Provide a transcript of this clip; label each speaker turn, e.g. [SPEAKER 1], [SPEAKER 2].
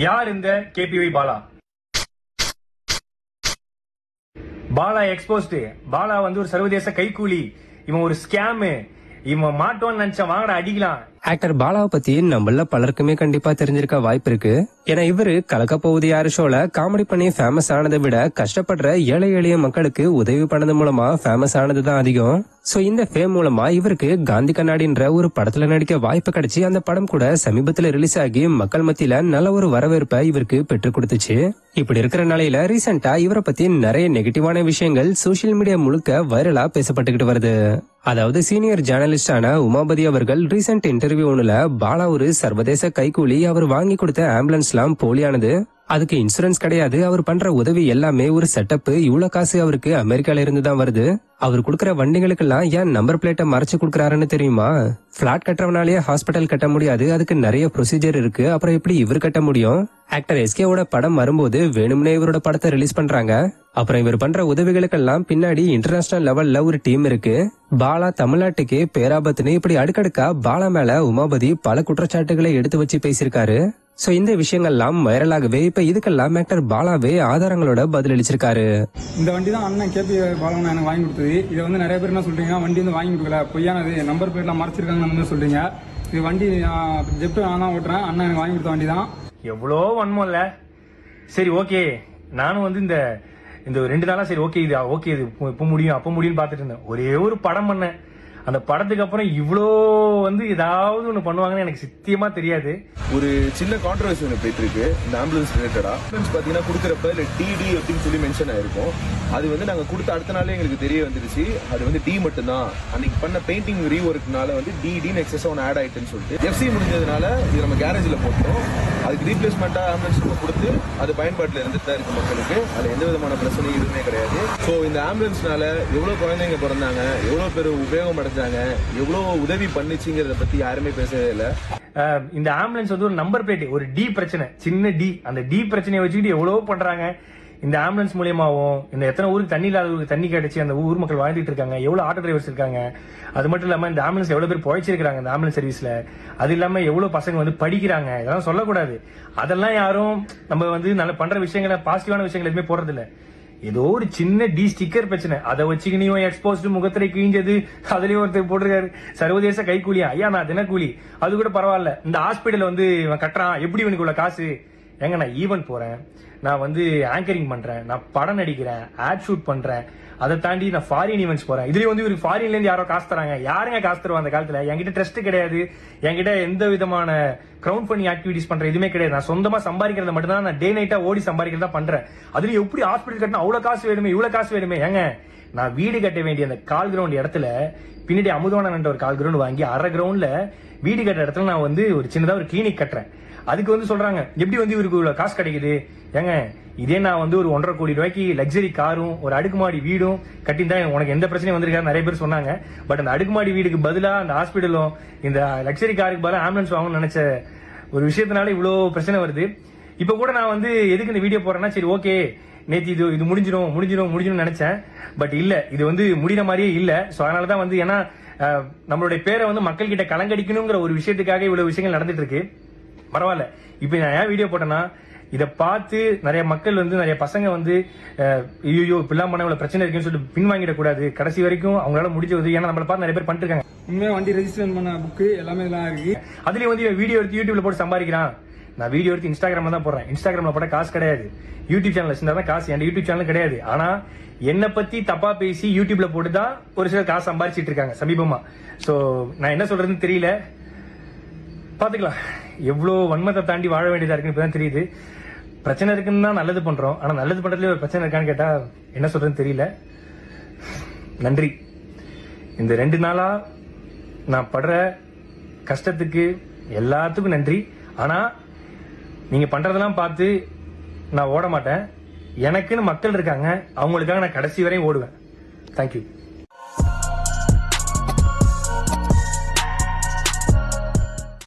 [SPEAKER 1] யார் இந்த KPY Bala? Bala exposed. Bala வந்து ஒரு சர்வதேச கைக்கூலி. இவன் ஒரு ஸ்கேம். இவன் மாட்டோன்னு நினைச்ச வாங்கட அடிக்கலாம்.
[SPEAKER 2] ஆக்டர் பாலாவை பத்தி நம்மள பலருக்குமே கண்டிப்பா தெரிஞ்சிருக்க வாய்ப்பு இருக்கு. ஏன்னா இவரு கலக்க போவது யாரு ஷோல காமெடி பண்ணி ஃபேமஸ் ஆனதை விட கஷ்டப்படுற ஏழை எளிய மக்களுக்கு உதவி பண்ணது மூலமா ஃபேமஸ் ஆனதுதான் அதிகம். சோ இந்த ஃபேம் மூலமா இவருக்கு காந்தி கண்ணாடின்ற ஒரு படத்துல நடிக்க வாய்ப்பு கிடைச்சி அந்த படம் கூட சமீபத்துல ரிலீஸ் ஆகி மக்கள் மத்தியில நல்ல ஒரு வரவேற்பை இவருக்கு பெற்று கொடுத்துச்சு. இப்படி இருக்கிற நிலையில ரீசெண்டா இவரை பத்தி நிறைய நெகட்டிவான விஷயங்கள் சோசியல் மீடியா முழுக்க வைரலா பேசப்பட்டுக்கிட்டு வருது. அதாவது சீனியர் ஜேர்னலிஸ்டான உமாபதி அவர்கள் ரீசெண்ட் இன்டர்வியூ ஒண்ணுல பாலா ஒரு சர்வதேச கைக்கூலி, அவர் வாங்கி கொடுத்த ஆம்புலன்ஸ் எல்லாம் போலியானது, அதுக்கு இன்சூரன்ஸ் கிடையாது, அவர் பண்ற உதவி எல்லாமே ஒரு செட்டப், இவ்வளவு காசு அவருக்கு அமெரிக்கால இருந்து தான் வருது, அவர் கொடுக்கற வண்டிகளுக்கு எல்லாம் ஏன் நம்பர் பிளேட்டை மறைச்சு கொடுக்கறாருன்னு தெரியுமா, பிளாட் கட்டுறவனாலேயே ஹாஸ்பிட்டல் கட்ட முடியாது, அதுக்கு நிறைய ப்ரொசீஜர் இருக்கு, அப்புறம் எப்படி இவர் கட்ட முடியும். ஆக்டர் எஸ்கேவோட படம் வரும்போது வேணும்னே இவரோட படத்தை ரிலீஸ் பண்றாங்க. அப்புறம் இவர் பண்ற உதவிகளுக்கெல்லாம் பின்னாடி இன்டர்நேஷனல் லெவல்ல ஒரு டீம் இருக்கு. பாலா தமிழ்நாட்டுக்கு பேராபத்துன்னு இப்படி அடுக்கடுக்கா பாலா மேல உமாபதி பல குற்றச்சாட்டுகளை எடுத்து வச்சு பேசியிருக்காரு. சோ இந்த விஷயங்கள்லாம் வைரலாகவே இப்ப இதுக்கெல்லாம் ஆக்டர் பாலாவே ஆதாரங்களோட பதில் அளிச்சிருக்காரு.
[SPEAKER 3] இந்த வண்டி தான் அண்ணன் கேபி பாலன் எனக்கு வாங்கி கொடுத்தது. இதை வந்து நிறைய பேர் என்ன சொல்றீங்க, வண்டி வந்து வாங்கி கொடுக்கல, பொய்யானது, நம்பர் பிளேட்லாம் மறைச்சிருக்காங்கன்னு சொல்றீங்க. இது வண்டி ஜெப்ட் நான் தான் ஓட்டுறேன், அண்ணன் எனக்கு வாங்கி கொடுத்த வண்டி தான்.
[SPEAKER 1] எவ்வளோ வன்மம் இல்ல. சரி ஓகே, நானும் வந்து இந்த 2 நாளா சரி ஓகே இது இப்ப முடியும் அப்ப முடியும் பாத்துட்டு இருந்தேன். ஒரே ஒரு படம் பண்ணேன். அந்த படத்துக்கு அப்புறம் இவ்வளோ வந்து ஏதாவது ஒண்ணு பண்ணுவாங்கன்னு எனக்கு சத்தியமா தெரியாது.
[SPEAKER 4] ஒரு சின்ன கான்ட்ரவர்சி ஒன்று போயிட்டு இருக்கு இந்த ஆம்புலன்ஸ் ரிலேட்டடா. ஆம்புலன்ஸ் பாத்தீங்கன்னா கொடுக்குறப்ப இல்லை டிடி அப்படின்னு சொல்லி மென்ஷன் ஆயிருக்கும். அது வந்து நாங்க கொடுத்த அடுத்த நாளே எங்களுக்கு தெரிய வந்துருச்சு அது வந்து டி மட்டும்தான். அன்னைக்கு பண்ண பெயிண்டிங் ரீஒர்க்னால வந்து டிடின்னு எக்ஸஸ் ஒன்று ஆட் ஆயிட்டுன்னு சொல்லிட்டு எஃப்சி முடிஞ்சதுனால இது நம்ம கேரேஜ்ல போட்டோம். அதுக்கு ரீப்ளேஸ்மெண்டா ஆம்புலன்ஸ் கொடுத்து அது பயன்பாட்டில் இருந்துட்டு தான் இருக்கு மக்களுக்கு. அது எந்த விதமான பிரச்சனையும் எதுவுமே கிடையாது. ஸோ இந்த ஆம்புலன்ஸ்னால எவ்வளவு குழந்தைங்க பிறந்தாங்க, எவ்வளவு பேர் உபயோகம் அடைஞ்சாங்க, எவ்வளவு உதவி பண்ணிச்சுங்கிறத பத்தி யாருமே பேசவே இல்லை.
[SPEAKER 1] இந்த ஆம்புலன்ஸ் வந்து ஒரு நம்பர் பிளேட், ஒரு டி பிரச்சனை, சின்ன டி, அந்த டி பிரச்சனையை வச்சுக்கிட்டு எவ்வளவு பண்றாங்க. இந்த ஆம்புலன்ஸ் மூலியமாவும் இந்த எத்தனை ஊருக்கு தண்ணி இல்லாத தண்ணி கிடைச்சி அந்த ஊர் மக்கள் வாழ்ந்துட்டு இருக்காங்க, எவ்வளவு ஆட்டோ டிரைவர்ஸ் இருக்காங்க, அது மட்டும் இல்லாம இந்த ஆம்புலன்ஸ் எவ்வளவு பேர் பொழைச்சிருக்காங்க இந்த ஆம்புலன்ஸ் சர்வீஸ்ல, அது இல்லாம எவ்வளவு பசங்க வந்து படிக்கிறாங்க, இதெல்லாம் சொல்லக்கூடாது. அதெல்லாம் யாரும் நம்ம வந்து நல்ல பண்ற விஷயங்களை பாசிட்டிவான விஷயங்கள் எதுவுமே போடுறது இல்ல. ஏதோ ஒரு சின்ன டி ஸ்டிக்கர் பிரச்சனை, அதை வச்சுக்கினியும் எக்ஸ்போஸ்ட் முகத்திரை கிழிஞ்சது, அதுலயும் ஒருத்தர் போட்டிருக்காரு சர்வதேச கைக்கூலியா. ஐயா நான் தினக்கூலி, அது கூட பரவாயில்ல. இந்த ஹாஸ்பிட்டல் வந்து இவன் கட்டுறான், எப்படி இவனுக்கு உள்ள காசு? ஏங்க நான் ஈவென்ட் போறேன், நான் வந்து ஆங்கரிங் பண்றேன், நான் படம் நடிக்கிறேன், ஆட் ஷூட் பண்றேன், அதை தாண்டி நான் ஃபாரின் ஈவெண்ட்ஸ் போறேன். இதுலயும் வந்து இவருக்கு ஃபாரின்ல இருந்து யாரோ காசு தராங்க. யாருங்க காசு தருவா அந்த காலத்துல? என்கிட்ட ட்ரஸ்ட் கிடையாது, என்கிட்ட எந்த விதமான கிரவுண்ட் ஃபண்டிங் ஆக்டிவிட்டிஸ் பண்ற எதுவுமே கிடையாது. நான் சொந்தமா சம்பாதிக்கிறத மட்டும் தான், நான் டே நைட்டா ஓடி சம்பாதிக்கிறதா பண்றேன். அதுல எப்படி ஹாஸ்பிட்டல் கட்டினா அவ்வளவு காசு வேணுமே, இவ்வளவு காசு வேணுமே? ஏங்க நான் வீடு கட்ட வேண்டிய அந்த கால் கிரவுண்ட் இடத்துல பின்னாடி அமுதவானன் ஒரு கால் கிரவுண்ட் வாங்கி அரை கிரவுண்ட்ல வீடு கட்ட இடத்துல நான் வந்து ஒரு சின்னதா ஒரு கிளினிக் கட்டுறேன். அதுக்கு வந்து சொல்றாங்க எப்படி வந்து இவருக்கு இவ்வளவு காசு கிடைக்குது? ஏங்க இதே நான் வந்து ஒரு 1.5 கோடி ரூபாய்க்கு லக்ஸரி காரும் ஒரு அடுக்குமாடி வீடும் கட்டியிருந்தா உனக்கு எந்த பிரச்சனையும் வந்திருக்காரு நிறைய பேர் சொன்னாங்க. பட் அந்த அடுக்குமாடி வீடுக்கு பதிலா அந்த ஹாஸ்பிட்டலும் இந்த லக்ஸரி காருக்கு பதிலா ஆம்புலன்ஸ் வாங்கணும்னு நினைச்ச ஒரு விஷயத்தினால இவ்வளவு பிரச்சனை வருது. இப்ப கூட நான் வந்து எதுக்கு இந்த வீடியோ போறேன்னா, சரி ஓகே நேற்று இது முடிஞ்சிடும் நினைச்சேன். பட் இல்ல, இது வந்து முடிகிற மாதிரியே இல்ல. சோ அதனாலதான் வந்து ஏன்னா நம்மளுடைய பேரை வந்து மக்கள் கிட்ட கலங்கடிக்கணுங்கிற ஒரு விஷயத்துக்காக இவ்வளவு விஷயங்கள் நடந்துட்டு இருக்கு. பரவாயில்ல, இப்ப நான் ஏன் வீடியோ போட்டேன்னா, இதை பார்த்து நிறைய மக்கள் வந்து நிறைய பசங்க வந்து ஐயோ இப்பெல்லாம் பண்ண இவ்வளவு பிரச்சனை இருக்குன்னு சொல்லிட்டு பின்வாங்கிட கூடாது. கடைசி வரைக்கும் அவங்களால முடிஞ்சது, ஏன்னா நம்மள பார்த்து நிறைய பேர் பண்ணிட்டு இருக்காங்க.
[SPEAKER 3] உண்மையா வண்டி ரெஜிஸ்ட்ரேஷன் பண்ண புக்கு எல்லாமே இதெல்லாம் இருக்கு.
[SPEAKER 1] அதுலயும் வந்து வீடியோ எடுத்து யூடியூப்ல போட்டு சம்பாதிக்கிறான். நான் வீடியோ எடுத்து இன்ஸ்டாகிராம்ல தான் போடுறேன். இன்ஸ்டாகிராம்ல போட்ட காசு கிடையாது. யூடியூப் சேனல் வச்சிருந்தா காசு. என் யூடியூப் சேனல் கிடையாது. ஆனா என்ன பத்தி தப்பா பேசி யூடியூப்ல போட்டுதான் ஒரு சிலர் காசு சம்பாதிச்சிட்டு இருக்காங்க சமீபமா. சோ நான் என்ன சொல்றதுன்னு தெரியல. பாத்துக்கலாம், எவ்வளவு வன்மத்தை தாண்டி வாழ வேண்டியதா இருக்குன்னு இப்பதான் தெரியுது. பிரச்சனை இருக்குன்னு தான் நல்லது பண்றோம், ஆனா நல்லது பண்றதுல ஒரு பிரச்சனை இருக்கான்னு கேட்டா என்ன சொல்றதுன்னு தெரியல. நன்றி. இந்த 2 நாளா நான் படுற கஷ்டத்துக்கு எல்லாத்துக்கும் நன்றி. ஆனா நீங்க பண்றதெல்லாம் பார்த்து நான் ஓட மாட்டேன். எனக்குன்னு மக்கள் இருக்காங்க, அவங்களுக்காக நான் கடைசி வரையும் ஓடுவேன். தேங்க்யூ.